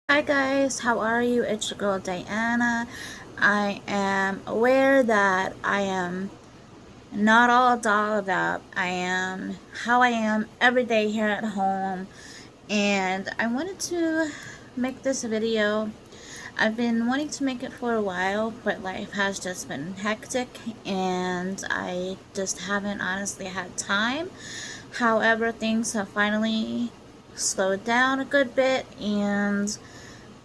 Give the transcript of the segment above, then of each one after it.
Hi guys, how are you? It's your girl Diana. I am aware that I am not all dolled up. I am how I am every day here at home, and I wanted to make this video. I've been wanting to make it for a while, but life has just been hectic and I just haven't honestly had time. However, things have finally slowed down a good bit, and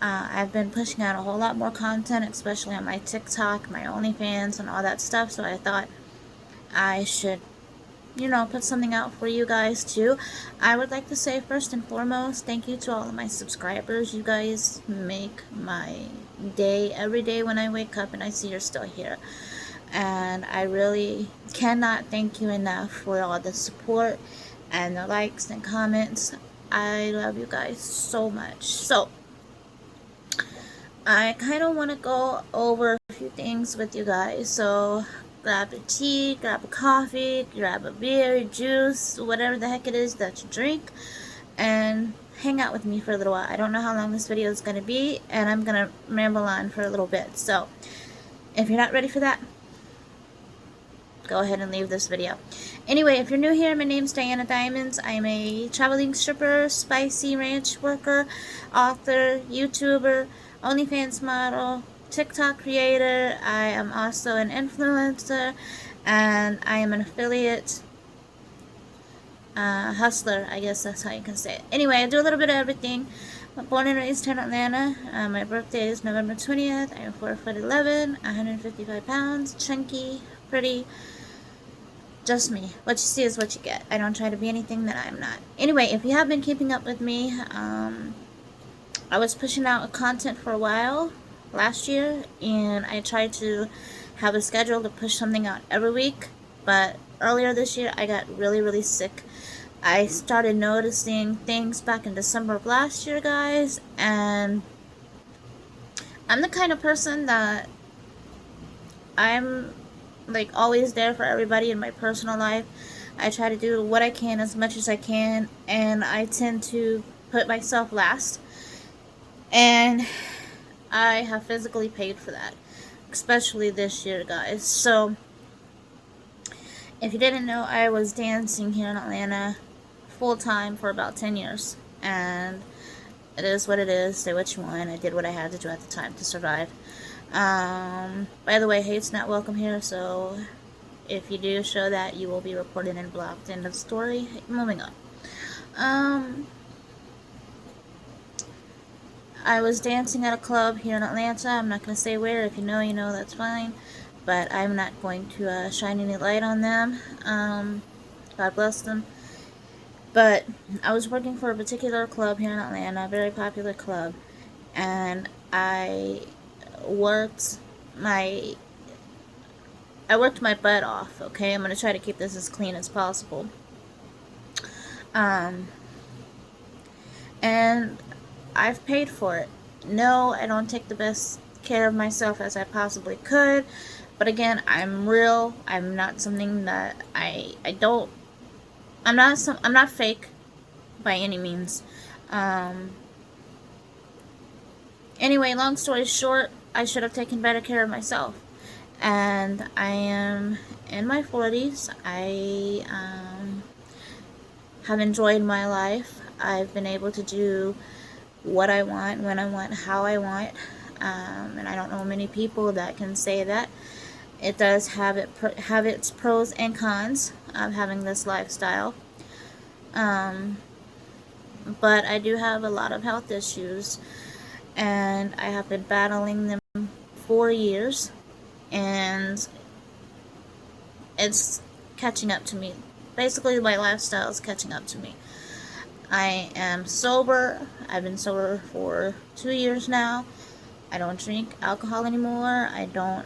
I've been pushing out a whole lot more content, especially on my TikTok, my OnlyFans, and all that stuff. So I thought I should, put something out for you guys too. I would like to say, first and foremost, thank you to all of my subscribers. You guys make my day every day when I wake up and I see you're still here. And I really cannot thank you enough for all the support and the likes and comments. I love you guys so much. So, I kind of want to go over a few things with you guys. So, grab a tea, grab a coffee, grab a beer, juice, whatever the heck it is that you drink, and hang out with me for a little while. I don't know how long this video is going to be, and I'm going to ramble on for a little bit. So, if you're not ready for that, go ahead and leave this video. Anyway, if you're new here, my name's Diana Diamonds. I'm a traveling stripper, spicy ranch worker, author, YouTuber, OnlyFans model, TikTok creator. I am also an influencer, and I am an affiliate hustler. I guess that's how you can say it. Anyway, I do a little bit of everything. I'm born and raised here in Atlanta. My birthday is November 20th. I'm 4'11", 155 pounds, chunky, pretty. Just me. What you see is what you get. I don't try to be anything that I'm not. Anyway, if you have been keeping up with me, I was pushing out content for a while last year, and I tried to have a schedule to push something out every week, but earlier this year I got really sick. I started noticing things back in December of last year, guys, and I'm the kind of person that I'm like always there for everybody in my personal life. I try to do what I can as much as I can, and I tend to put myself last. And I have physically paid for that, especially this year, guys. So, if you didn't know, I was dancing here in Atlanta full time for about 10 years. And it is what it is. Say what you want. I did what I had to do at the time to survive. By the way, hate's not welcome here, so if you do show that, you will be reported and blocked. End of story. Moving on. I was dancing at a club here in Atlanta. I'm not going to say where. If you know, you know, that's fine. But I'm not going to shine any light on them. God bless them. But I was working for a particular club here in Atlanta, a very popular club. And I worked my butt off, okay? I'm going to try to keep this as clean as possible. And I've paid for it. No, I don't take the best care of myself as I possibly could. But again, I'm real. I'm not something that I'm not fake by any means. Anyway, long story short, I should have taken better care of myself. And I am in my 40s. I have enjoyed my life. I've been able to do what I want, when I want, how I want. And I don't know many people that can say that. It does have its pros and cons of having this lifestyle. But I do have a lot of health issues, and I have been battling them for years, and it's catching up to me. Basically, my lifestyle is catching up to me. I am sober. I've been sober for 2 years now. I don't drink alcohol anymore. I don't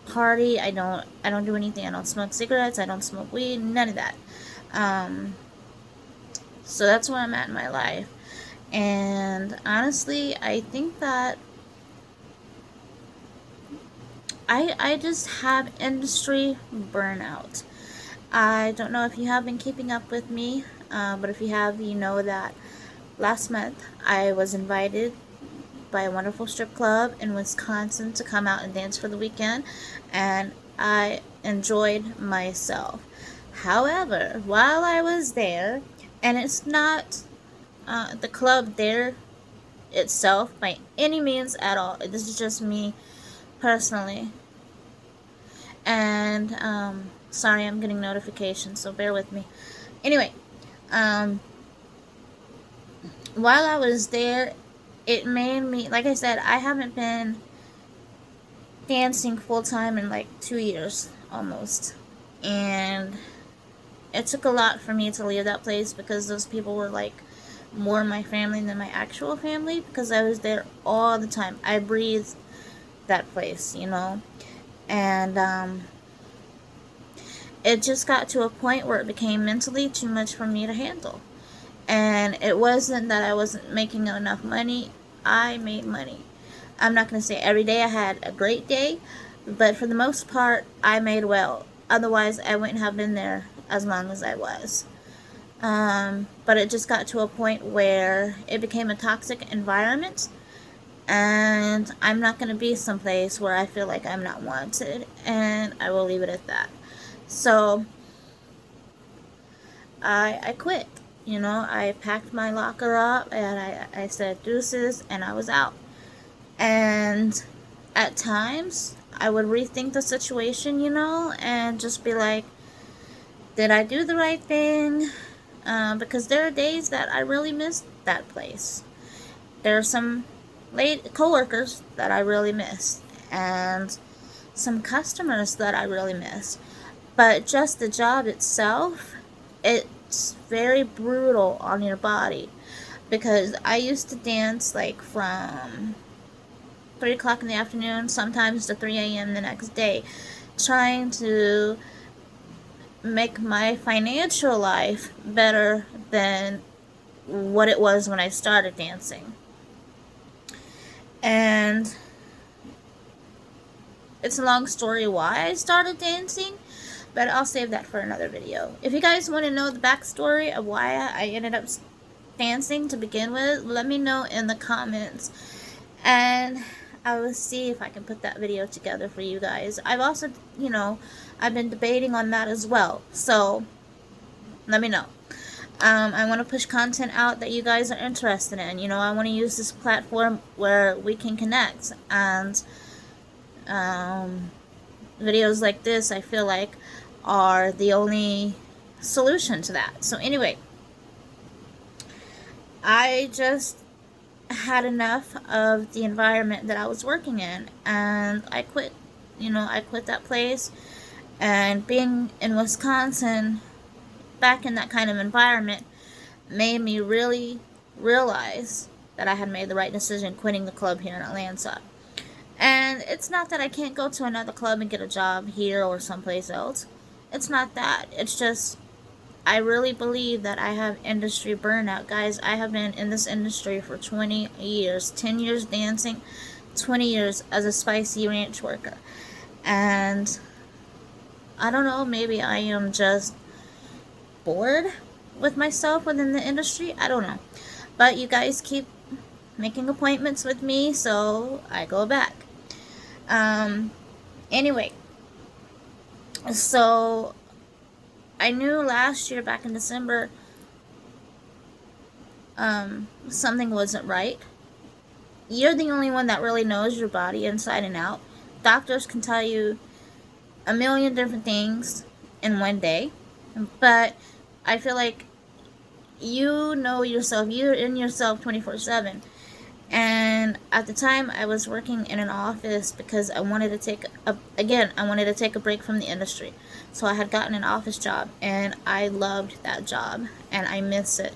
party. I don't do anything. I don't smoke cigarettes. I don't smoke weed. None of that. So that's where I'm at in my life. And honestly, I think that I just have industry burnout. I don't know if you have been keeping up with me, but if you have, you know that last month, I was invited by a wonderful strip club in Wisconsin to come out and dance for the weekend, and I enjoyed myself. However, while I was there, and it's not the club there itself by any means at all, this is just me personally. And sorry, I'm getting notifications, so bear with me. Anyway, while I was there, it made me, like I said, I haven't been dancing full time in like 2 years almost, and it took a lot for me to leave that place because those people were like more my family than my actual family, because I was there all the time. I breathed that place, you know. And it just got to a point where it became mentally too much for me to handle. And it wasn't that I wasn't making enough money. I made money. I'm not going to say every day I had a great day, but for the most part, I made well. Otherwise, I wouldn't have been there as long as I was. But it just got to a point where it became a toxic environment, and I'm not going to be someplace where I feel like I'm not wanted, and I will leave it at that. So I quit. You know, I packed my locker up and I said deuces, and I was out. And at times, I would rethink the situation, you know, and just be like, did I do the right thing? Because there are days that I really miss that place. There are some coworkers that I really miss, and some customers that I really miss. But just the job itself, it's very brutal on your body. Because I used to dance like from 3 o'clock in the afternoon, sometimes to 3 a.m. the next day, trying to make my financial life better than what it was when I started dancing. And it's a long story why I started dancing, but I'll save that for another video. If you guys want to know the backstory of why I ended up dancing to begin with, let me know in the comments, and I will see if I can put that video together for you guys. I've also, you know, I've been debating on that as well, so let me know. I want to push content out that you guys are interested in. You know, I want to use this platform where we can connect, and videos like this, I feel like, are the only solution to that. So anyway, I just had enough of the environment that I was working in, and I quit. You know, I quit that place. And being in Wisconsin, back in that kind of environment, made me really realize that I had made the right decision quitting the club here in Atlanta. And it's not that I can't go to another club and get a job here or someplace else. It's not that. It's just, I really believe that I have industry burnout. Guys, I have been in this industry for 20 years. 10 years dancing, 20 years as a Spicy Ranch worker. And I don't know, maybe I am just bored with myself within the industry. I don't know. But you guys keep making appointments with me, so I go back. Anyway, so I knew last year, back in December, something wasn't right. You're the only one that really knows your body inside and out. Doctors can tell you a million different things in one day, but I feel like you know yourself. You're in yourself 24/7. And at the time, I was working in an office because I wanted to take a break from the industry. So I had gotten an office job, and I loved that job, and I miss it,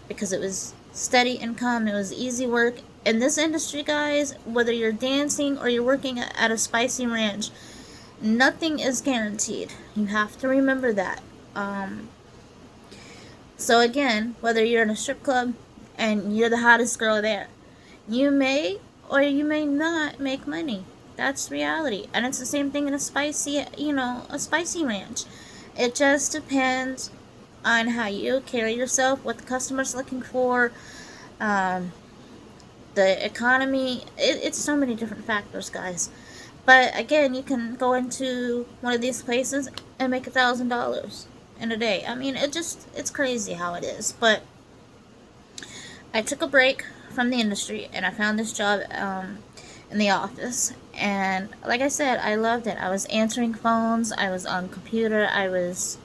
because it was steady income, it was easy work. In this industry, guys, whether you're dancing or you're working at a Spicy Ranch, nothing is guaranteed. You have to remember that. So again, whether you're in a strip club and you're the hottest girl there, you may or you may not make money. That's reality. And it's the same thing in a spicy ranch. It just depends on how you carry yourself, what the customer's looking for, um, the economy. It's so many different factors, guys. But again, you can go into one of these places and make $1,000 in a day. I mean, it's crazy how it is. But I took a break from the industry and I found this job in the office. And like I said, I loved it. I was answering phones, I was on computer, I was,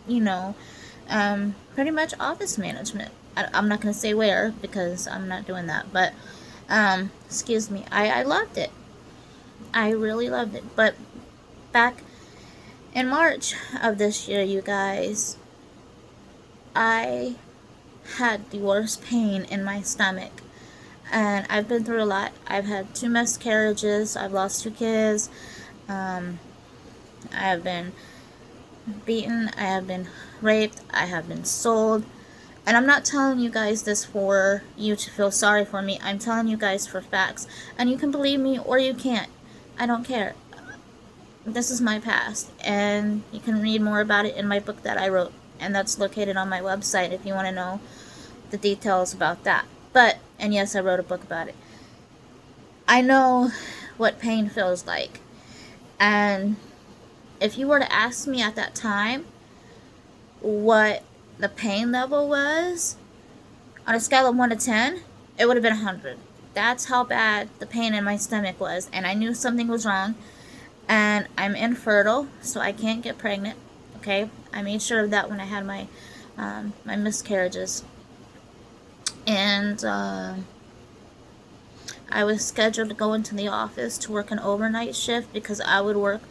pretty much office management. I'm not going to say where because I'm not doing that. But, excuse me, I loved it. I really loved it. But back in March of this year, you guys, I had the worst pain in my stomach. And I've been through a lot. I've had 2 miscarriages. I've lost 2 kids. I have been beaten. I have been raped. I have been sold. And I'm not telling you guys this for you to feel sorry for me. I'm telling you guys for facts. And you can believe me or you can't. I don't care. This is my past. And you can read more about it in my book that I wrote. And that's located on my website if you want to know the details about that. But, and yes, I wrote a book about it. I know what pain feels like. And if you were to ask me at that time what the pain level was, on a scale of 1 to 10, it would have been 100. That's how bad the pain in my stomach was. And I knew something was wrong. And I'm infertile, so I can't get pregnant. Okay? I made sure of that when I had my miscarriages. And I was scheduled to go into the office to work an overnight shift because I would work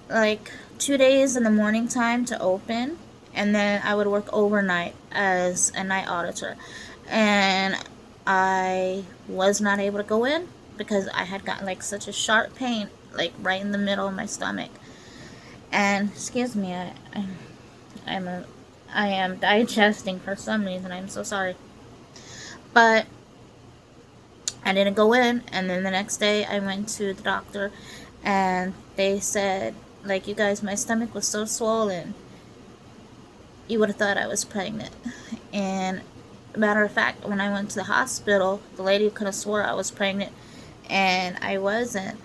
like 2 days in the morning time to open, and then I would work overnight as a night auditor. And I was not able to go in because I had gotten like such a sharp pain, like right in the middle of my stomach. And excuse me, I am digesting for some reason. I'm so sorry. But I didn't go in, and then the next day I went to the doctor, and they said, like, you guys, my stomach was so swollen, you would have thought I was pregnant. And matter of fact, when I went to the hospital, the lady could have swore I was pregnant, and I wasn't.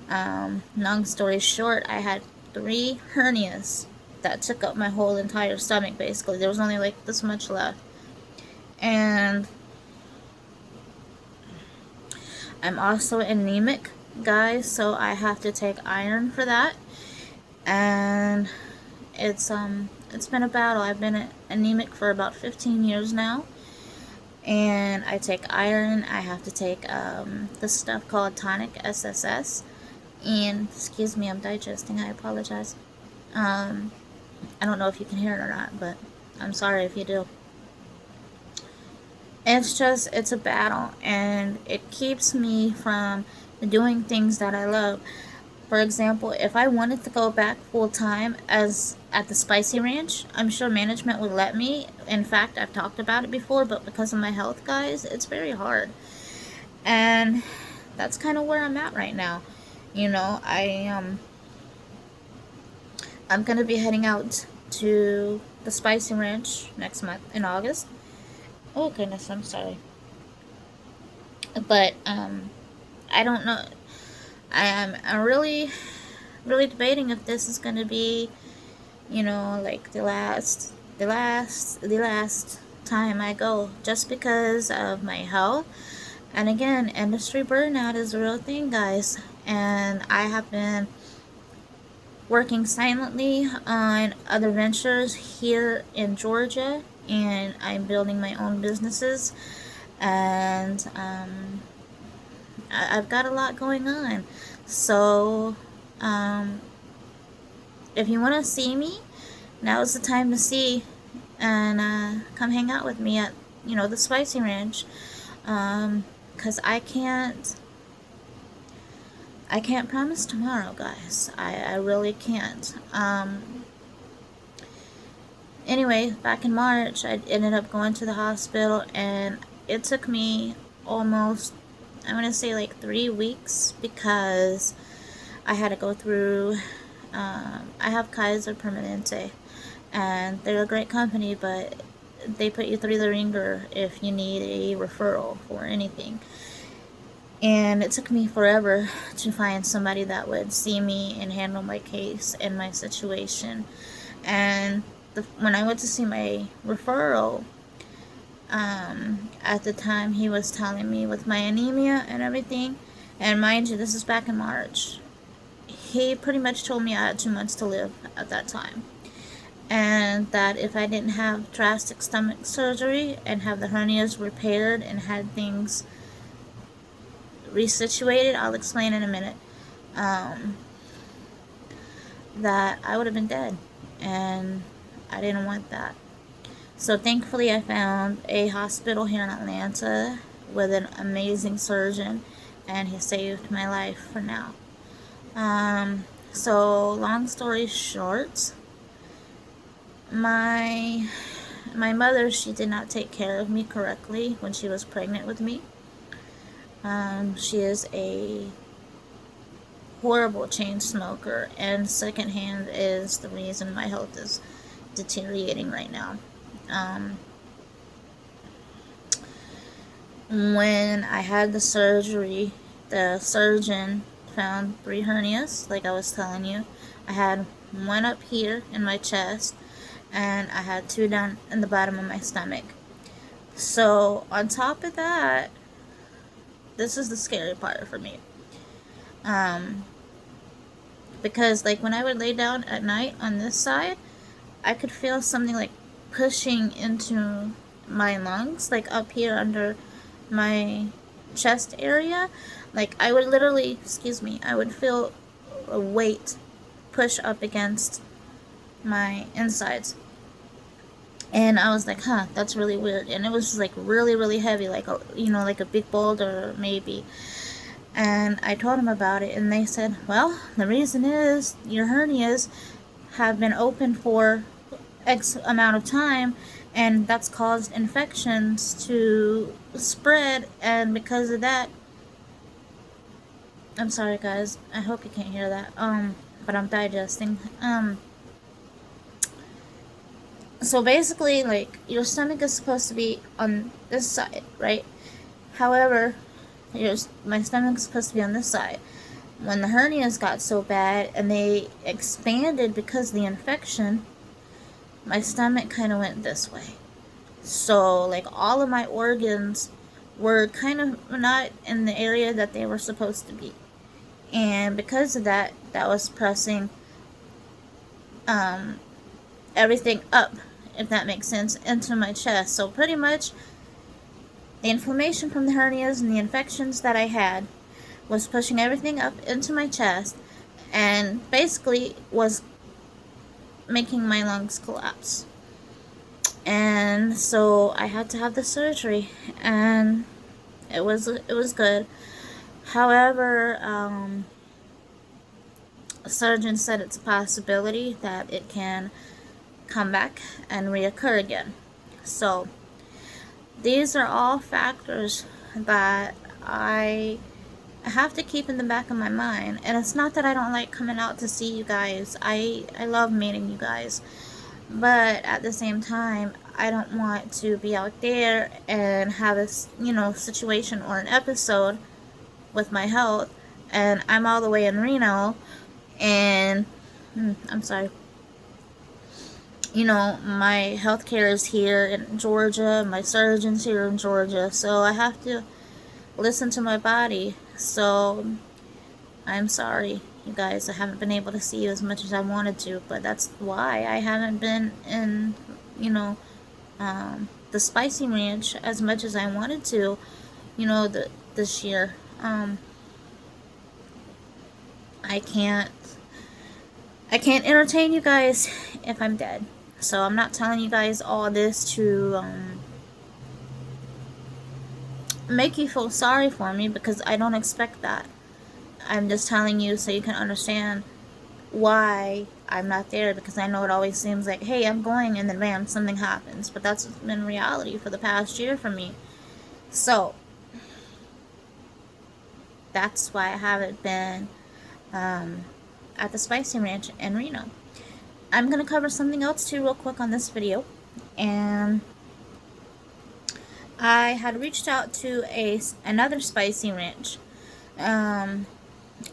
Long story short, I had 3 hernias that took up my whole entire stomach, basically. There was only like this much left. And I'm also anemic, guys, so I have to take iron for that. And it's been a battle. I've been anemic for about 15 years now. And I take iron. I have to take this stuff called tonic SSS. And excuse me, I'm digesting. I apologize. I don't know if you can hear it or not, but I'm sorry if you do. It's a battle, and it keeps me from doing things that I love. For example, if I wanted to go back full time as at the Spicy Ranch, I'm sure management would let me. In fact, I've talked about it before, but because of my health, guys, it's very hard. And that's kind of where I'm at right now. I'm gonna be heading out to the Spicy Ranch next month in August. Oh goodness, I'm sorry. But I don't know. I'm really debating if this is gonna be, like the last time I go, just because of my health. And again, industry burnout is a real thing, guys. And I have been working silently on other ventures here in Georgia, and I'm building my own businesses, and I've got a lot going on. So if you want to see me, now's the time to see, and come hang out with me at the Spicy Ranch, because I can't promise tomorrow, guys. I really can't. Anyway, back in March, I ended up going to the hospital, and it took me almost, I'm going to say like 3 weeks, because I had to go through, I have Kaiser Permanente, and they're a great company, but they put you through the ringer if you need a referral for anything. And it took me forever to find somebody that would see me and handle my case and my situation. And when I went to see my referral, at the time he was telling me with my anemia and everything, and mind you, this is back in March, he pretty much told me I had 2 months to live at that time. And that if I didn't have drastic stomach surgery and have the hernias repaired and had things resituated, I'll explain in a minute, that I would have been dead. And I didn't want that. So thankfully I found a hospital here in Atlanta with an amazing surgeon, and he saved my life for now. So long story short, my mother, she did not take care of me correctly when she was pregnant with me. She is a horrible chain smoker, and secondhand is the reason my health is deteriorating right now. When I had the surgery, the surgeon found 3 hernias, like I was telling you. I had one up here in my chest, and I had 2 down in the bottom of my stomach. So on top of that, this is the scary part for me. Because like when I would lay down at night on this side, I could feel something like pushing into my lungs, like up here under my chest area. Like I would literally, I would feel a weight push up against my insides. And I was like, huh, that's really weird. And it was just like really, really heavy, like a, like a big boulder maybe. And I told them about it, and they said, well, the reason is your hernias have been open for X amount of time, and that's caused infections to spread, and because of that, I'm sorry guys, I hope you can't hear that, but I'm digesting. So basically, like, your stomach is supposed to be on this side, right? However, my stomach is supposed to be on this side. When the hernias got so bad and they expanded because of the infection, my stomach kind of went this way. So, like, all of my organs were kind of not in the area that they were supposed to be. And because of that, that was pressing everything up, if that makes sense, into my chest. So pretty much the inflammation from the hernias and the infections that I had was pushing everything up into my chest, and basically was making my lungs collapse. And so I had to have the surgery, and it was good. However, a surgeon said it's a possibility that it can come back and reoccur again. So these are all factors that I have to keep in the back of my mind. And it's not that I don't like coming out to see you guys. I love meeting you guys. But at the same time, I don't want to be out there and have a, situation or an episode with my health, and I'm all the way in Reno, and I'm sorry, my healthcare is here in Georgia, my surgeon's here in Georgia, so I have to listen to my body. So I'm sorry, you guys, I haven't been able to see you as much as I wanted to, but that's why I haven't been in, the Spicy Ranch as much as I wanted to, this year. I can't entertain you guys if I'm dead. So I'm not telling you guys all this to make you feel sorry for me, because I don't expect that. I'm just telling you so you can understand why I'm not there, because I know it always seems like, hey, I'm going, and then bam, something happens. But that's been reality for the past year for me. So that's why I haven't been at the Spicy Ranch in Reno. I'm going to cover something else too real quick on this video, and I had reached out to another spicy ranch, in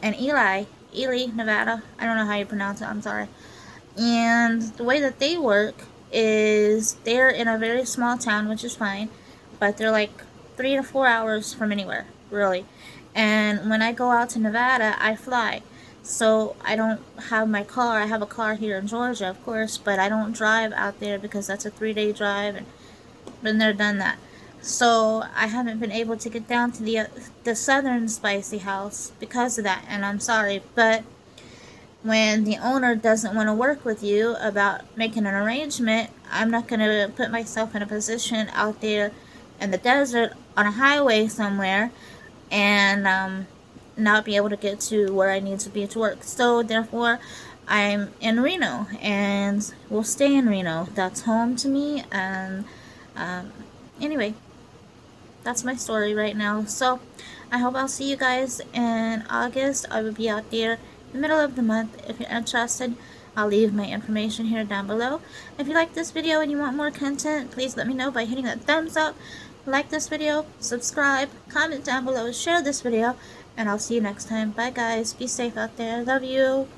Ely, Nevada. I don't know how you pronounce it. I'm sorry. And the way that they work is they're in a very small town, which is fine, but they're like 3 to 4 hours from anywhere, really. And when I go out to Nevada, I fly. So I don't have my car. I have a car here in Georgia, of course, but I don't drive out there because that's a 3 day drive, and been there, done that. So I haven't been able to get down to the Southern Spicy House because of that, and I'm sorry, but when the owner doesn't want to work with you about making an arrangement, I'm not going to put myself in a position out there in the desert on a highway somewhere and not be able to get to where I need to be to work. So therefore, I'm in Reno and will stay in Reno. That's home to me. And anyway, that's my story right now. So I hope I'll see you guys in August. I will be out there in the middle of the month. If you're interested, I'll leave my information here down below. If you like this video and you want more content, please let me know by hitting that thumbs up. Like this video, subscribe, comment down below, share this video, and I'll see you next time. Bye guys, be safe out there. Love you.